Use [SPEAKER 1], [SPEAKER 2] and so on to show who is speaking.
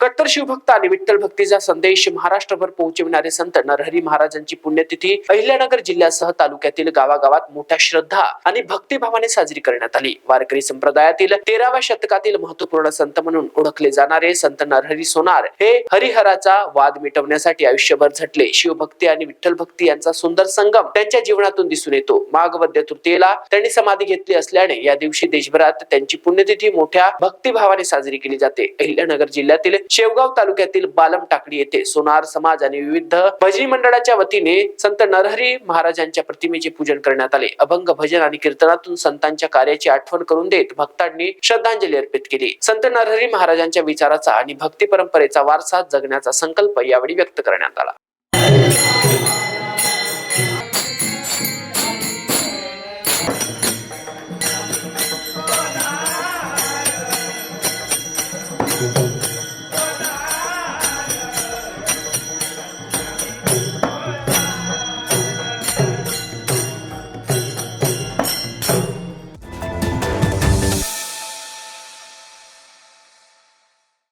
[SPEAKER 1] कट्टर शिवभक्त आणि विठ्ठल भक्तीचा संदेश महाराष्ट्रभर पोहोचविणारे संत नरहरी महाराजांची पुण्यतिथी अहिल्यानगर जिल्ह्यासह तालुक्यातील गावागावात मोठ्या श्रद्धा आणि भक्तिभावाने साजरी करण्यात आली। वारकरी संप्रदायातील 13व्या शतकातील महत्वपूर्ण संत म्हणून ओळखले जाणारे संत नरहरी सोनार हे हरिहराचा वाद मिटवण्यासाठी आयुष्यभर झटले। शिवभक्ती आणि विठ्ठल भक्ती यांचा सुंदर संगम त्यांच्या जीवनातून दिसून येतो। माघ वद्य तृतीयेला त्यांनी समाधी घेतली असल्याने या दिवशी देशभरात त्यांची पुण्यतिथी मोठ्या भक्तिभावाने साजरी केली जाते। अहिल्यानगर जिल्ह्यातील शेवगाव तालुक्यातील बालम टाकडी येथे सोनार समाज आणि विविध भजनी मंडळाच्या वतीने संत नरहरी महाराजांच्या प्रतिमेचे पूजन करण्यात आले। अभंग भजन आणि कीर्तनातून संतांच्या कार्याची आठवण करून देत भक्तांनी श्रद्धांजली अर्पित केली। संत नरहरी महाराजांच्या विचाराचा आणि भक्ती परंपरेचा वारसा जगण्याचा संकल्प यावेळी व्यक्त करण्यात आला।
[SPEAKER 2] Thank you.